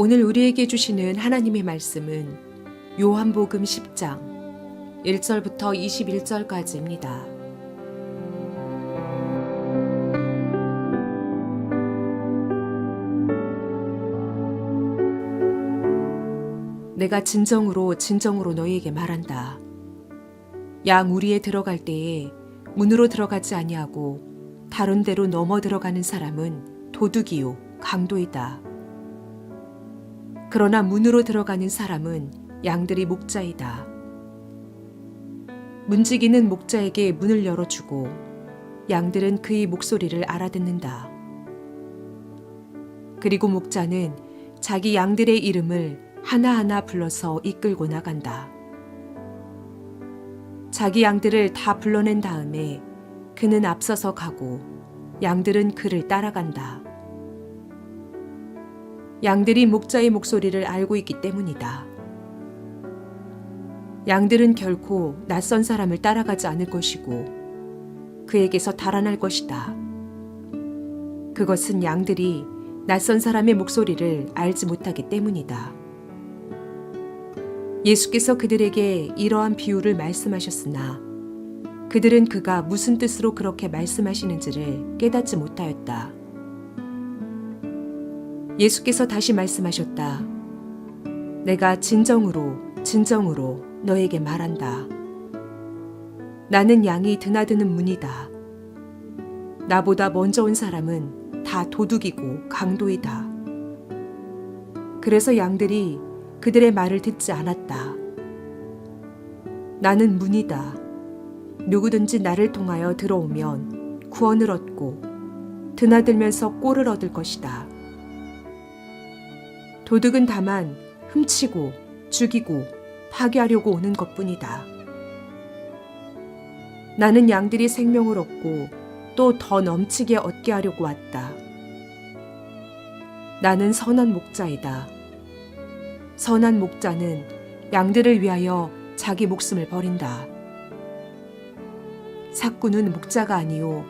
오늘 우리에게 주시는 하나님의 말씀은 요한복음 10장 1절부터 21절까지입니다. 내가 진정으로 너희에게 말한다. 양 우리에 들어갈 때에 문으로 들어가지 아니하고 다른 데로 넘어 들어가는 사람은 도둑이요 강도이다. 그러나 문으로 들어가는 사람은 양들이 목자이다. 문지기는 목자에게 문을 열어주고 양들은 그의 목소리를 알아듣는다. 그리고 목자는 자기 양들의 이름을 하나하나 불러서 이끌고 나간다. 자기 양들을 다 불러낸 다음에 그는 앞서서 가고 양들은 그를 따라간다. 양들이 목자의 목소리를 알고 있기 때문이다. 양들은 결코 낯선 사람을 따라가지 않을 것이고 그에게서 달아날 것이다. 그것은 양들이 낯선 사람의 목소리를 알지 못하기 때문이다. 예수께서 그들에게 이러한 비유를 말씀하셨으나 그들은 그가 무슨 뜻으로 그렇게 말씀하시는지를 깨닫지 못하였다. 예수께서 다시 말씀하셨다. 내가 진정으로 너에게 말한다. 나는 양이 드나드는 문이다. 나보다 먼저 온 사람은 다 도둑이고 강도이다. 그래서 양들이 그들의 말을 듣지 않았다. 나는 문이다. 누구든지 나를 통하여 들어오면 구원을 얻고 드나들면서 꼴을 얻을 것이다. 도둑은 다만 훔치고 죽이고 파괴하려고 오는 것뿐이다. 나는 양들이 생명을 얻고 또 더 넘치게 얻게 하려고 왔다. 나는 선한 목자이다. 선한 목자는 양들을 위하여 자기 목숨을 버린다. 삭구는 목자가 아니요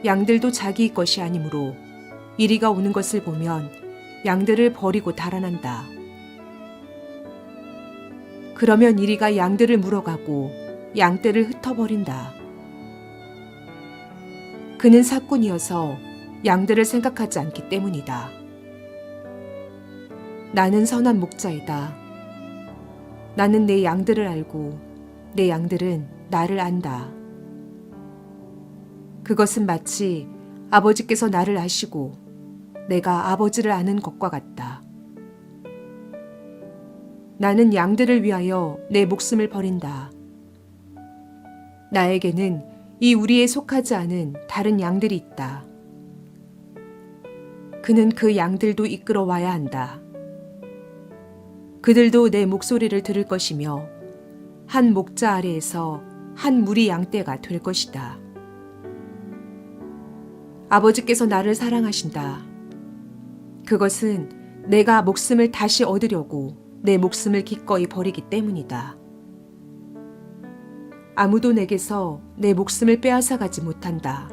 양들도 자기 것이 아니므로 이리가 오는 것을 보면 양들을 버리고 달아난다. 그러면 이리가 양들을 물어가고 양떼를 흩어버린다. 그는 삭군이어서 양들을 생각하지 않기 때문이다. 나는 선한 목자이다. 나는 내 양들을 알고 내 양들은 나를 안다. 그것은 마치 아버지께서 나를 아시고 내가 아버지를 아는 것과 같다. 나는 양들을 위하여 내 목숨을 버린다. 나에게는 이 우리에 속하지 않은 다른 양들이 있다. 그는 그 양들도 이끌어 와야 한다. 그들도 내 목소리를 들을 것이며 한 목자 아래에서 한 무리 양떼가 될 것이다. 아버지께서 나를 사랑하신다. 그것은 내가 목숨을 다시 얻으려고 내 목숨을 기꺼이 버리기 때문이다. 아무도 내게서 내 목숨을 빼앗아가지 못한다.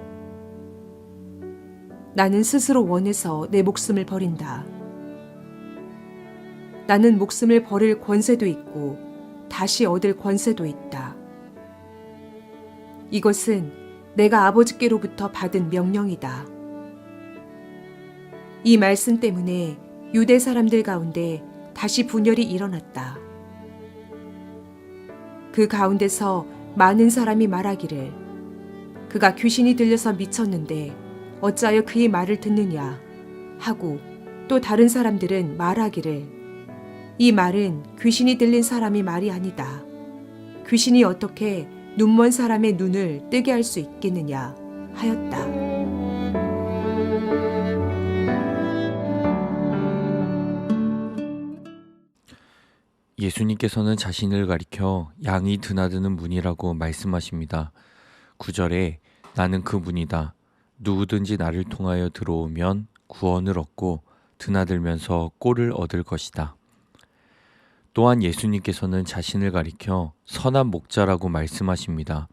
나는 스스로 원해서 내 목숨을 버린다. 나는 목숨을 버릴 권세도 있고 다시 얻을 권세도 있다. 이것은 내가 아버지께로부터 받은 명령이다. 이 말씀 때문에 유대 사람들 가운데 다시 분열이 일어났다. 그 가운데서 많은 사람이 말하기를 그가 귀신이 들려서 미쳤는데 어찌하여 그의 말을 듣느냐 하고 또 다른 사람들은 말하기를 이 말은 귀신이 들린 사람이 말이 아니다. 귀신이 어떻게 눈먼 사람의 눈을 뜨게 할 수 있겠느냐 하였다. 예수님께서는 자신을 가리켜 양이 드나드는 문이라고 말씀하십니다. 9절에 나는 그 문이다. 누구든지 나를 통하여 들어오면 구원을 얻고 드나들면서 꼴을 얻을 것이다. 또한 예수님께서는 자신을 가리켜 선한 목자라고 말씀하십니다.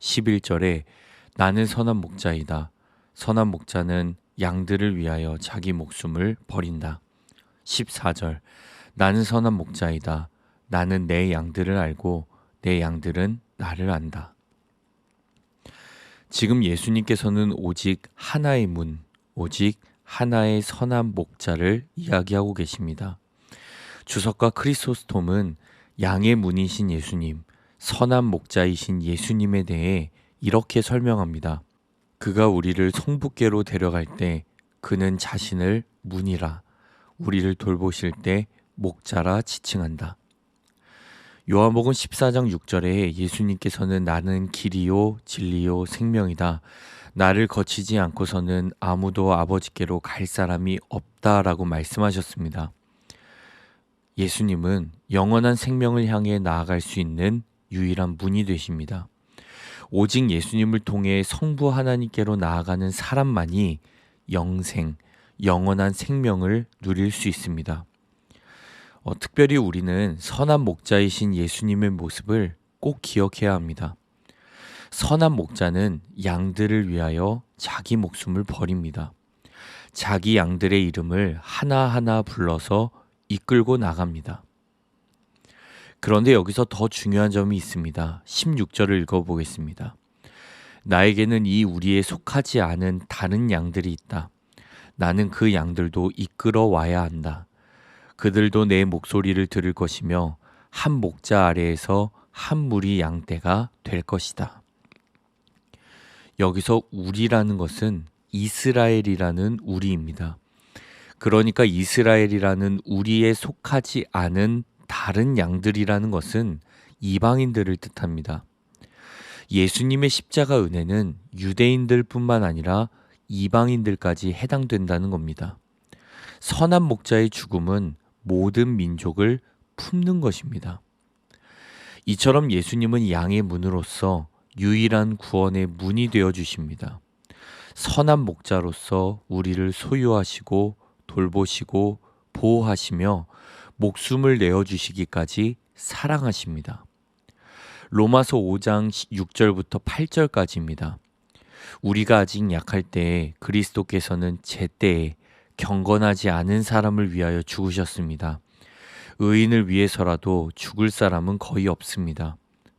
11절에 나는 선한 목자이다. 선한 목자는 양들을 위하여 자기 목숨을 버린다. 14절. 나는 선한 목자이다. 나는 내 양들을 알고 내 양들은 나를 안다. 지금 예수님께서는 오직 하나의 문, 오직 하나의 선한 목자를 이야기하고 계십니다. 주석가 크리소스톰은 양의 문이신 예수님, 선한 목자이신 예수님에 대해 이렇게 설명합니다. 그가 우리를 송붓게로 데려갈 때 그는 자신을 문이라, 우리를 돌보실 때 목자라 지칭한다. 요한복음 14장 6절에 예수님께서는 나는 길이요 진리요 생명이다. 나를 거치지 않고서는 아무도 아버지께로 갈 사람이 없다라고 말씀하셨습니다. 예수님은 영원한 생명을 향해 나아갈 수 있는 유일한 문이 되십니다. 오직 예수님을 통해 성부 하나님께로 나아가는 사람만이 영생, 영원한 생명을 누릴 수 있습니다. 특별히 우리는 선한 목자이신 예수님의 모습을 꼭 기억해야 합니다. 선한 목자는 양들을 위하여 자기 목숨을 버립니다. 자기 양들의 이름을 하나하나 불러서 이끌고 나갑니다. 그런데 여기서 더 중요한 점이 있습니다. 16절을 읽어보겠습니다. 나에게는 이 우리에 속하지 않은 다른 양들이 있다. 나는 그 양들도 이끌어 와야 한다. 그들도 내 목소리를 들을 것이며 한 목자 아래에서 한 무리 양떼가 될 것이다. 여기서 우리라는 것은 이스라엘이라는 우리입니다. 그러니까 이스라엘이라는 우리에 속하지 않은 다른 양들이라는 것은 이방인들을 뜻합니다. 예수님의 십자가 은혜는 유대인들뿐만 아니라 이방인들까지 해당된다는 겁니다. 선한 목자의 죽음은 모든 민족을 품는 것입니다. 이처럼 예수님은 양의 문으로서 유일한 구원의 문이 되어 주십니다. 선한 목자로서 우리를 소유하시고 돌보시고 보호하시며 목숨을 내어주시기까지 사랑하십니다. 로마서 5장 6절부터 8절까지입니다. 우리가 아직 약할 때에 그리스도께서는 제때에 경건하지 않은 사람을 위하여 죽으셨습니다. 의인을 위해서라도 죽을 사람은 거의 없습니다.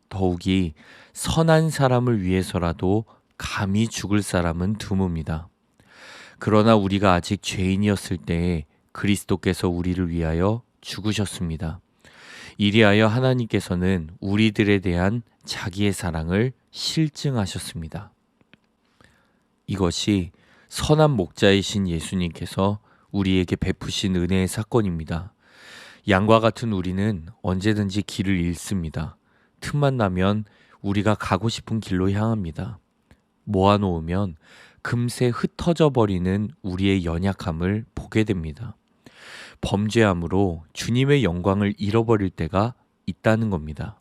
더욱이 선한 사람을 위해서라도 감히 죽을 사람은 드뭅니다. 그러나 우리가 아직 죄인이었을 때에 그리스도께서 우리를 위하여 죽으셨습니다. 이리하여 하나님께서는 우리들에 대한 자기의 사랑을 실증하셨습니다. 이것이 선한 목자이신 예수님께서 우리에게 베푸신 은혜의 사건입니다. 양과 같은 우리는 언제든지 길을 잃습니다. 틈만 나면 우리가 가고 싶은 길로 향합니다. 모아놓으면 금세 흩어져 버리는 우리의 연약함을 보게 됩니다. 범죄함으로 주님의 영광을 잃어버릴 때가 있다는 겁니다.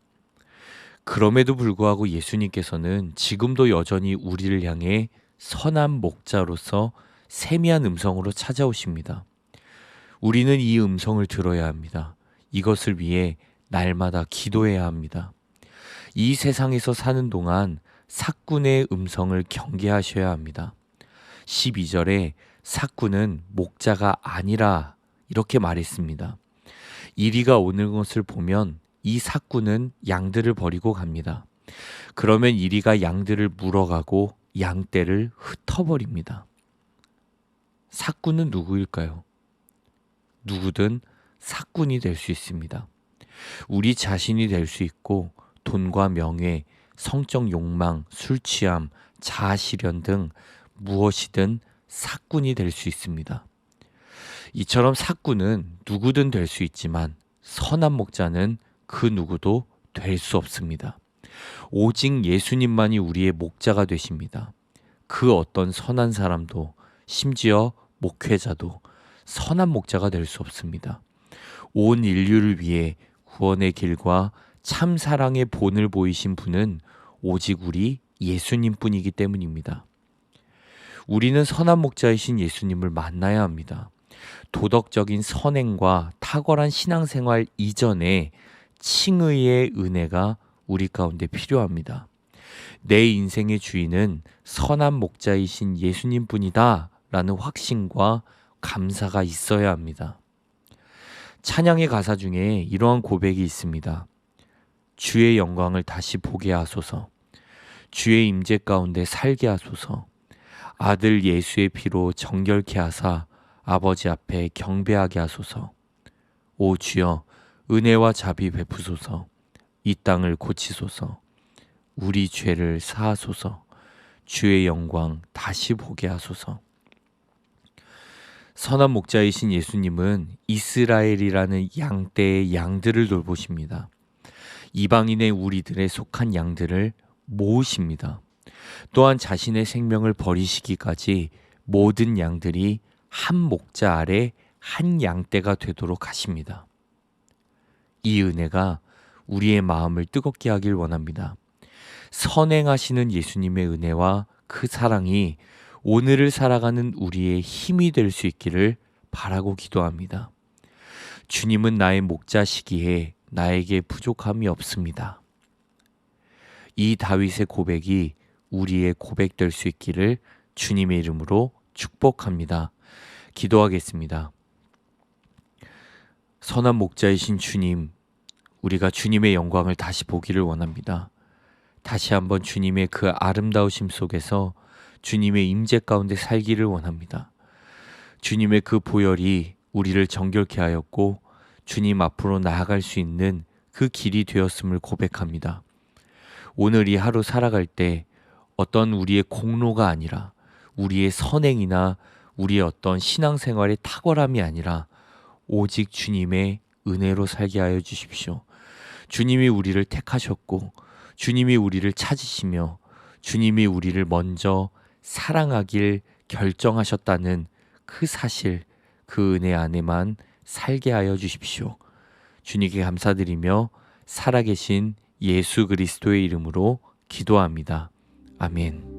그럼에도 불구하고 예수님께서는 지금도 여전히 우리를 향해 선한 목자로서 세미한 음성으로 찾아오십니다. 우리는 이 음성을 들어야 합니다. 이것을 위해 날마다 기도해야 합니다. 이 세상에서 사는 동안 삭군의 음성을 경계하셔야 합니다. 12절에 삭군은 목자가 아니라 이렇게 말했습니다. 이리가 오는 것을 보면 이 삭군은 양들을 버리고 갑니다. 그러면 이리가 양들을 물어가고 양떼를 흩어버립니다. 삭군은 누구일까요? 누구든 삭군이 될 수 있습니다. 우리 자신이 될 수 있고 돈과 명예, 성적 욕망, 술 취함, 자아실현 등 무엇이든 삭군이 될 수 있습니다. 이처럼 삭군은 누구든 될 수 있지만 선한 목자는 그 누구도 될 수 없습니다. 오직 예수님만이 우리의 목자가 되십니다. 그 어떤 선한 사람도 심지어 목회자도 선한 목자가 될 수 없습니다. 온 인류를 위해 구원의 길과 참 사랑의 본을 보이신 분은 오직 우리 예수님뿐이기 때문입니다. 우리는 선한 목자이신 예수님을 만나야 합니다. 도덕적인 선행과 탁월한 신앙생활 이전에 칭의의 은혜가 우리 가운데 필요합니다. 내 인생의 주인은 선한 목자이신 예수님뿐이다 라는 확신과 감사가 있어야 합니다. 찬양의 가사 중에 이러한 고백이 있습니다. 주의 영광을 다시 보게 하소서. 주의 임재 가운데 살게 하소서. 아들 예수의 피로 정결케 하사 아버지 앞에 경배하게 하소서. 오 주여, 은혜와 자비 베푸소서. 이 땅을 고치소서. 우리 죄를 사하소서. 주의 영광 다시 보게 하소서. 선한 목자이신 예수님은 이스라엘이라는 양떼의 양들을 돌보십니다. 이방인의 우리들에 속한 양들을 모으십니다. 또한 자신의 생명을 버리시기까지 모든 양들이 한 목자 아래 한 양떼가 되도록 하십니다. 이 은혜가 우리의 마음을 뜨겁게 하길 원합니다. 선행하시는 예수님의 은혜와 그 사랑이 오늘을 살아가는 우리의 힘이 될 수 있기를 바라고 기도합니다. 주님은 나의 목자시기에 나에게 부족함이 없습니다. 이 다윗의 고백이 우리의 고백될 수 있기를 주님의 이름으로 축복합니다. 기도하겠습니다. 선한 목자이신 주님, 우리가 주님의 영광을 다시 보기를 원합니다. 다시 한번 주님의 그 아름다우심 속에서 주님의 임재 가운데 살기를 원합니다. 주님의 그 보혈이 우리를 정결케 하였고 주님 앞으로 나아갈 수 있는 그 길이 되었음을 고백합니다. 오늘 이 하루 살아갈 때 어떤 우리의 공로가 아니라 우리의 선행이나 우리의 어떤 신앙생활의 탁월함이 아니라 오직 주님의 은혜로 살게 하여 주십시오. 주님이 우리를 택하셨고 주님이 우리를 찾으시며 주님이 우리를 먼저 사랑하길 결정하셨다는 그 사실, 그 은혜 안에만 살게 하여 주십시오. 주님께 감사드리며 살아계신 예수 그리스도의 이름으로 기도합니다. 아멘.